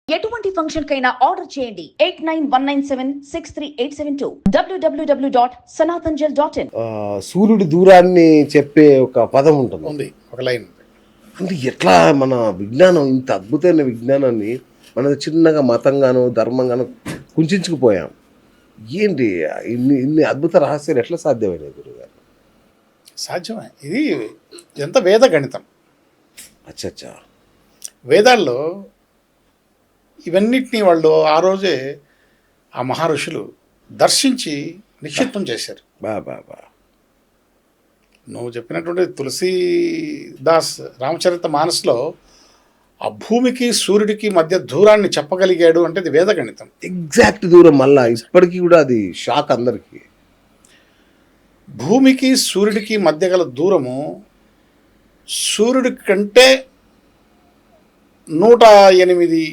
ఎటువంటి ఫంక్షన్ కైనా ఆర్డర్ చేయండి 8919763872 www.sanatanjal.in. సూర్యుడి దూరాన్ని చెప్పే ఒక పదం ఉంటుంది, ఒక లైన్. అంటే ఎట్లా మన విజ్ఞానం ఇంత అద్భుతమైన విజ్ఞానాన్ని మన చిన్నగా మతంగానో ధర్మంగానో కుంచుకుపోయాం. ఏంటి ఇన్ని అద్భుత రహస్యాలు ఎట్లా సాధ్యమైనది గురుగారు? సాధ్యమే. ఇది ఎంత వేద గణితం. అచ్చా. వేదాల్లో ఇవన్నిటినీ వాళ్ళు ఆ రోజే ఆ మహర్షులు దర్శించి నిక్షిప్తం చేశారు. బా నువ్వు చెప్పినటువంటి తులసీదాస్ రామచరిత మానస్లో ఆ భూమికి సూర్యుడికి మధ్య దూరాన్ని చెప్పగలిగాడు అంటే ఇది వేద గణితం. ఎగ్జాక్ట్ దూరం. మళ్ళా ఇప్పటికీ కూడా అది షాక్ అందరికీ. భూమికి సూర్యుడికి మధ్య గల దూరము సూర్యుడి కంటే 108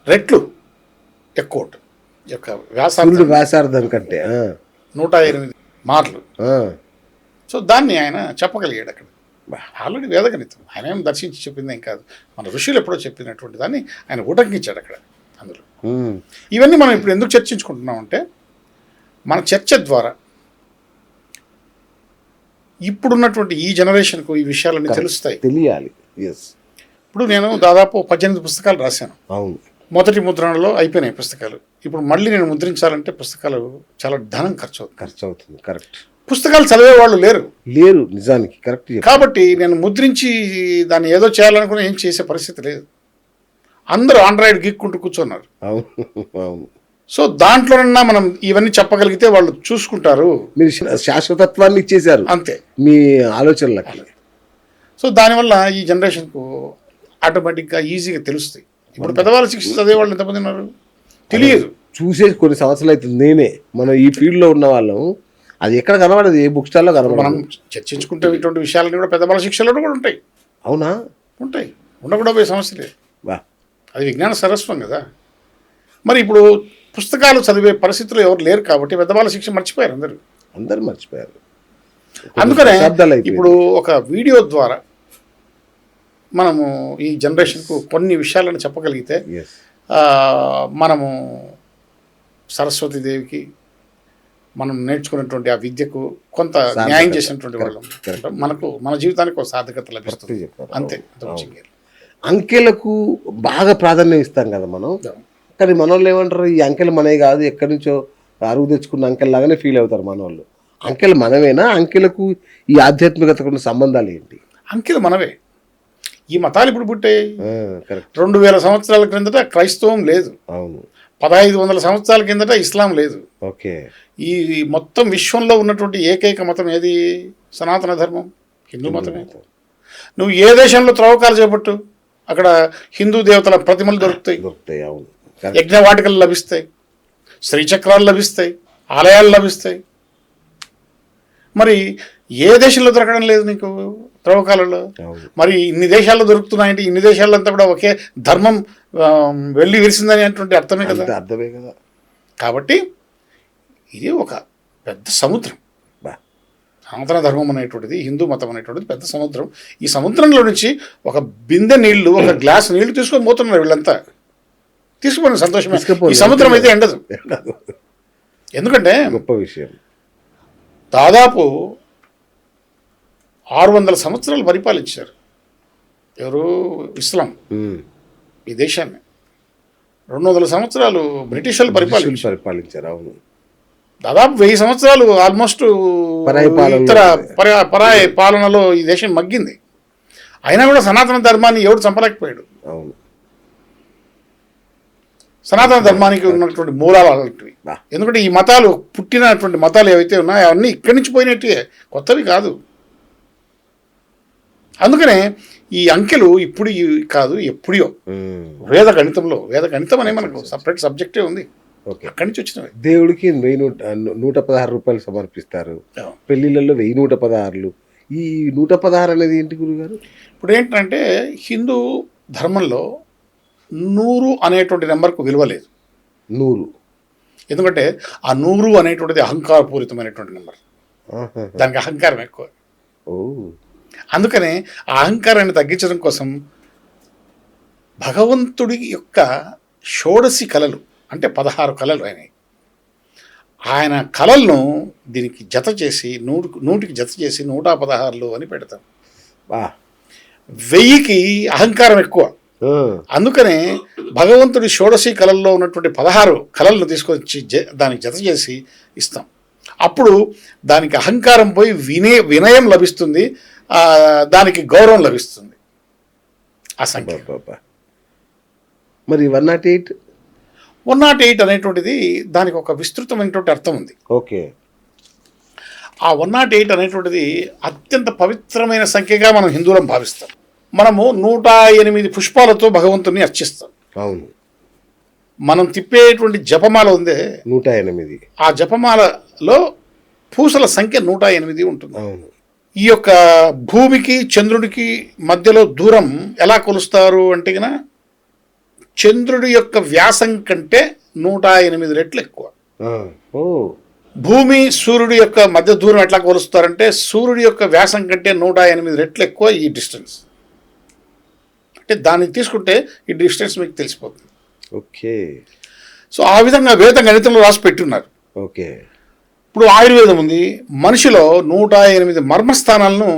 రెట్లు ఎక్కువ ఉంటుంది. యొక్క వ్యాసార్థం కంటే 108 మార్లు. సో దాన్ని ఆయన చెప్పగలిగాడు అక్కడ. ఆల్రెడీ వేదగణితం. ఆయన ఏం దర్శించి చెప్పింది ఏం కాదు, మన ఋషులు ఎప్పుడో చెప్పినటువంటి దాన్ని ఆయన ఉటంకించాడు అక్కడ. అందులో ఇవన్నీ మనం ఇప్పుడు ఎందుకు చర్చించుకుంటున్నాం అంటే మన చర్చ ద్వారా ఇప్పుడున్నటువంటి ఈ జనరేషన్కు ఈ విషయాలన్నీ తెలుస్తాయి, తెలియాలి. ఇప్పుడు నేను దాదాపు 18 పుస్తకాలు రాశాను. అవును. మొదటి ముద్రణలో అయిపోయినాయి పుస్తకాలు. ఇప్పుడు మళ్ళీ నేను ముద్రించాలంటే పుస్తకాలు చాలా ధనం ఖర్చు అవుతుంది. కరెక్ట్. పుస్తకాలు చదివే వాళ్ళు లేరు నిజానికి. కరెక్ట్. కాబట్టి నేను ముద్రించి దాన్ని ఏదో చేయాలనుకుని ఏం చేసే పరిస్థితి లేదు. అందరూ ఆండ్రాయిడ్ గీక్కుంటూ కూర్చున్నారు. అవును. సో దాంట్లోనన్నా మనం ఇవన్నీ చెప్పగలిగితే వాళ్ళు చూసుకుంటారు. మీరు శాశ్వతత్వాన్ని ఇచ్చేశారు అంతే మీ ఆలోచనలకి. సో దానివల్ల ఈ జనరేషన్కు ఆటోమేటిక్గా ఈజీగా తెలుస్తాయి. ఇప్పుడు పెద్దవాళ్ళ శిక్ష చదివే వాళ్ళు ఎంతమంది ఉన్నారు తెలియదు. చూసేసి కొన్ని సంవత్సరాలు అవుతుంది. మనం ఈ ఫీల్డ్లో ఉన్న వాళ్ళం, అది ఎక్కడ కనబడదు, ఏ బుక్ స్టాల్లో కనబడదు. మనం చర్చించుకుంటే ఇటువంటి విషయాలన్నీ కూడా పెద్దవాళ్ళ శిక్షలో కూడా ఉంటాయి. అవునా? ఉంటాయి. ఉండకుండా పోయే సమస్య లేదు. అది విజ్ఞాన సరస్వం కదా. మరి ఇప్పుడు పుస్తకాలు చదివే పరిస్థితుల్లో ఎవరు లేరు కాబట్టి పెద్దవాళ్ళ శిక్ష మర్చిపోయారు అందరూ మర్చిపోయారు. అందుకనే ఇప్పుడు ఒక వీడియో ద్వారా మనము ఈ జనరేషన్కు కొన్ని విషయాలను చెప్పగలిగితే మనము సరస్వతీదేవికి మనం నేర్చుకున్నటువంటి ఆ విద్యకు కొంత న్యాయం చేసినటువంటి వాళ్ళం. మన జీవితానికి ఒక సార్థకత లభిస్తుంది. అంతే. అంకెలకు బాగా ప్రాధాన్యం ఇస్తాం కదా మనం. కానీ మన వాళ్ళు ఏమంటారు, ఈ అంకెలు మనవి కాదు, ఎక్కడి నుంచో అరువు తెచ్చుకున్న అంకెల్ లాగానే ఫీల్ అవుతారు మన వాళ్ళు. అంకెలు మనవేనా? అంకెలకు ఈ ఆధ్యాత్మికతకు సంబంధాలు ఏంటి? అంకెలు మనవే. ఈ మతాలు ఇప్పుడు పుట్టాయి. 2000 సంవత్సరాల క్రిందట క్రైస్తవం లేదు. అవును. 1500 సంవత్సరాల కిందట ఇస్లాం లేదు. ఓకే. ఈ మొత్తం విశ్వంలో ఉన్నటువంటి ఏకైక మతం ఏది? సనాతన ధర్మం, హిందూ మతమే. నువ్వు ఏ దేశంలో త్రవ్వకాలు చేపట్టు, అక్కడ హిందూ దేవతల ప్రతిమలు దొరుకుతాయి. అవును. యజ్ఞవాటికలు లభిస్తాయి, శ్రీచక్రాలు లభిస్తాయి, ఆలయాలు లభిస్తాయి. మరి ఏ దేశంలో దొరకడం లేదు నీకు త్రవ్వకాలలో? మరి ఇన్ని దేశాల్లో దొరుకుతున్నాయంటే ఇన్ని దేశాల్లో అంతా కూడా ఒకే ధర్మం వెళ్ళి విరిసిందని అటువంటి అర్థమే కదా. కాబట్టి ఇది ఒక పెద్ద సముద్రం. సనాతన ధర్మం అనేటువంటిది, హిందూ మతం అనేటువంటిది పెద్ద సముద్రం. ఈ సముద్రంలో నుంచి ఒక బిందె నీళ్లు, ఒక గ్లాస్ నీళ్లు తీసుకొని పోతున్నారు వీళ్ళంతా. తీసుకుపోయిన సంతోషమే. ఈ సముద్రం అయితే ఎండదు. ఎందుకంటే గొప్ప విషయం. దాదాపు 600 సంవత్సరాలు పరిపాలించారు ఎవరు? ఇస్లాం ఈ దేశాన్ని. 200 సంవత్సరాలు బ్రిటిష్ వాళ్ళు పరిపాలించారు. అవును. దాదాపు 1000 సంవత్సరాలు ఆల్మోస్ట్ పరాయి పాలనలో ఈ దేశం మగ్గింది. అయినా కూడా సనాతన ధర్మాన్ని ఎవడు చంపలేకపోయాడు. అవును. సనాతన ధర్మానికి ఉన్నటువంటి మూలాలు అలాంటివి. ఎందుకంటే ఈ మతాలు పుట్టినటువంటి మతాలు ఏవైతే ఉన్నాయో అవన్నీ ఇక్కడి నుంచి పోయినట్టే, కొత్తవి కాదు. అందుకనే ఈ అంకెలు ఇప్పుడు కాదు, ఎప్పుడో వేద గణితం అనే మనకు సపరేట్ సబ్జెక్టే ఉంది. అక్కడి నుంచి వచ్చినవి. దేవుడికి 116 రూపాయలు సమర్పిస్తారు. పెళ్లిళ్ళలో 1116. ఈ 116 అనేది ఏంటి గురుగారు? ఇప్పుడు ఏంటంటే హిందూ ధర్మంలో 100 అనేటువంటి నెంబర్కు విలువ లేదు. 100 ఎందుకంటే ఆ 100 అనేటువంటిది అహంకారపూరితమైనటువంటి నెంబర్. దానికి అహంకారం ఎక్కువ. అందుకనే ఆ అహంకారాన్ని తగ్గించడం కోసం భగవంతుడి యొక్క షోడశి కళలు అంటే 16 కళలు అయినాయి. ఆయన కళలను దీనికి జత చేసి నూటికి జత చేసి 116 అని పెడతాం. 1000కి అహంకారం ఎక్కువ. అందుకనే భగవంతుడి షోడశి కళల్లో ఉన్నటువంటి 16 కళలను తీసుకొచ్చి దానికి జత చేసి ఇస్తాం. అప్పుడు దానికి అహంకారం పోయి వినయం లభిస్తుంది, దానికి గౌరవం లభిస్తుంది. ఆ సంఖ్య మరి 108 అనేటువంటిది దానికి ఒక విస్తృతమైనటువంటి అర్థం ఉంది. ఓకే. ఆ 108 అనేటువంటిది అత్యంత పవిత్రమైన సంఖ్యగా మనం హిందువులం భావిస్తాం. మనము 108 పుష్పాలతో భగవంతుని అర్చిస్తాం. అవును. మనం తిప్పేటువంటి జపమాల ఉందే 108, ఆ జపమాలలో పూసల సంఖ్య 108 ఉంటుంది. అవును. ఈ యొక్క భూమికి చంద్రుడికి మధ్యలో దూరం ఎలా కొలుస్తారు అంటే గన చంద్రుడి యొక్క వ్యాసం కంటే 108 రెట్లు ఎక్కువ. భూమి సూర్యుడి యొక్క మధ్య దూరం ఎట్లా కొలుస్తారంటే సూర్యుడి యొక్క వ్యాసం కంటే 108 రెట్లు ఎక్కువ ఈ డిస్టెన్స్. అంటే దాన్ని తీసుకుంటే ఈ డిస్టెన్స్ మీకు తెలిసిపోతుంది. ఓకే. సో ఆ విధంగా వేద గణితంలో రాసి పెట్టున్నారు. ఓకే. ఇప్పుడు ఆయుర్వేదం ఉంది, మనిషిలో 108 మర్మస్థానాలను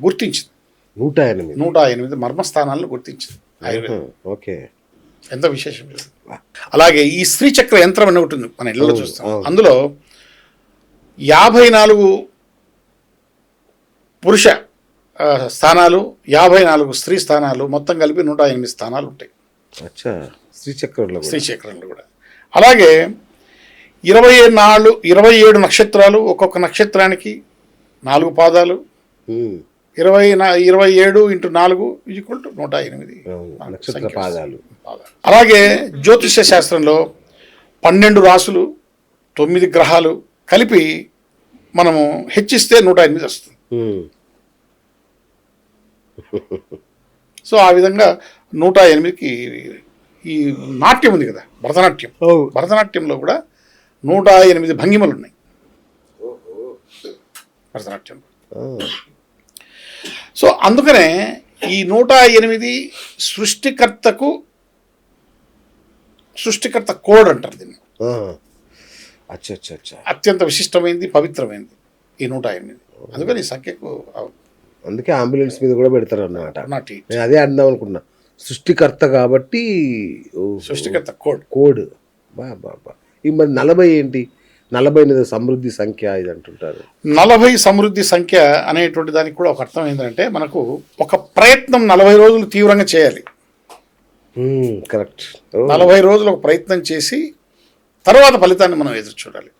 గుర్తించింది. 108 మర్మస్థానాలను గుర్తించింది ఆయుర్వేదం. ఓకే. ఎంత విశేషం. అలాగే ఈ శ్రీచక్ర యంత్రం అని ఉంటుంది, మన ఇళ్ళలో చూస్తాం. అందులో 54 పురుష స్థానాలు, 54 స్త్రీ స్థానాలు, మొత్తం కలిపి 108 స్థానాలు ఉంటాయి శ్రీచక్రంలో కూడా. అలాగే 27 నక్షత్రాలు, ఒక్కొక్క నక్షత్రానికి 4 పాదాలు. 27 × 4 = 108 పాదాలు. అలాగే జ్యోతిష శాస్త్రంలో 12 రాసులు, 9 గ్రహాలు కలిపి మనము హెచ్చిస్తే 108 వస్తుంది. సో ఆ విధంగా 108కి ఈ నాట్యం ఉంది కదా, భరతనాట్యంలో కూడా 108 భంగిమలు ఉన్నాయి భరతనాట్యంలో. సో అందుకనే ఈ 108 సృష్టికర్త కోడ్ అంటారు దీన్ని. అత్యంత విశిష్టమైంది, పవిత్రమైంది ఈ 108. అందుకని ఈ సంఖ్యకు అందుకే అంబులెన్స్ మీద కూడా పెడతారు అన్నమాట. అదే అందాం అనుకున్నా, సృష్టికర్త కాబట్టి సృష్టికర్త కోడ్. ఈ మరి 40 ఏంటి? 40 సమృద్ధి సంఖ్య ఇది అంటుంటారు. 40 సమృద్ధి సంఖ్య అనేటువంటి దానికి కూడా ఒక అర్థం ఏంటంటే మనకు ఒక ప్రయత్నం 40 రోజులు తీవ్రంగా చేయాలి. కరెక్ట్. 40 రోజులు ఒక ప్రయత్నం చేసి తర్వాత ఫలితాన్ని మనం ఎదురు చూడాలి.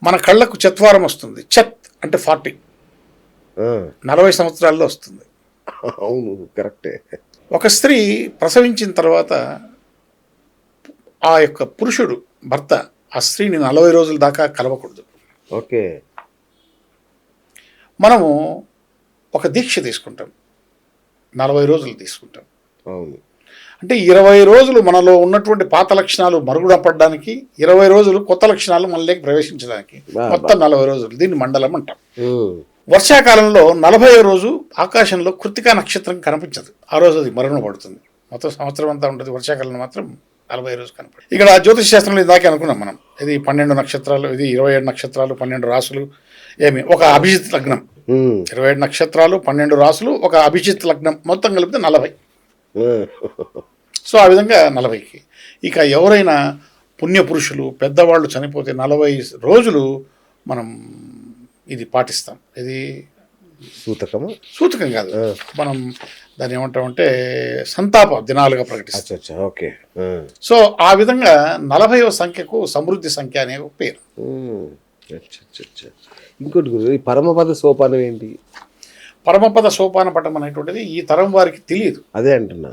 మన కళ్ళకు చత్వారం వస్తుంది. చత్ అంటే 40, 40 సంవత్సరాల్లో వస్తుంది. అవును, కరెక్టే. ఒక స్త్రీ ప్రసవించిన తర్వాత ఆ యొక్క పురుషుడు భర్త ఆ స్త్రీని 40 రోజుల దాకా కలవకూడదు. ఓకే. మనము ఒక దీక్ష తీసుకుంటాం, 40 రోజులు తీసుకుంటాం. అవును. అంటే 20 రోజులు మనలో ఉన్నటువంటి పాత లక్షణాలు మరుగున పడడానికి, 20 రోజులు కొత్త లక్షణాలు మనలోకి ప్రవేశించడానికి, మొత్తం 40 రోజులు. దీన్ని మండలం అంటాం. వర్షాకాలంలో 40వ రోజు ఆకాశంలో కృత్తికా నక్షత్రం కనిపించదు. ఆ రోజు అది మరుగున పడుతుంది. మొత్తం సంవత్సరం అంతా ఉంటుంది, వర్షాకాలంలో మాత్రం 40 రోజు కనపడు. ఇక్కడ జ్యోతిష శాస్త్రంలో ఇందాకే అనుకున్నాం మనం, ఇది 12 నక్షత్రాలు, ఇది 27 నక్షత్రాలు, 12 రాసులు, ఏమి ఒక అభిజిత్ లగ్నం. 27 నక్షత్రాలు, 12 రాసులు, ఒక అభిజిత్ లగ్నం, మొత్తం కలిపితే 40. సో ఆ విధంగా 40కి. ఇక ఎవరైనా పుణ్యపురుషులు పెద్దవాళ్ళు చనిపోతే 40 రోజులు మనం ఇది పాటిస్తాం. ఇది సూతకం కాదు, మనం దాన్ని ఏమంటామంటే సంతాప దినాలుగా ప్రకటిస్తాం. ఓకే. సో ఆ విధంగా 40వ సంఖ్యకు సమృద్ధి సంఖ్య అనే ఒక పేరు. ఇంకోటి ఈ పరమపద సోపానం ఏంటి? పరమపద సోపాన పటం అనేటువంటిది ఈ తరం వారికి తెలియదు. అదే అంటున్నా.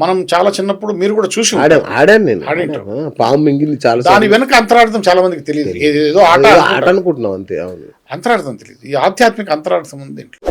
మనం చాలా చిన్నప్పుడు మీరు కూడా చూసి ఆడాను నేను. పాము మింగింది చాలా. దాని వెనక అంతరార్థం చాలా మందికి తెలియదు. ఏదో ఆట అనుకుంటున్నాం అంతే. అవును, అంతరార్థం తెలియదు. ఈ ఆధ్యాత్మిక అంతరార్థం ఉంది దీంట్లో.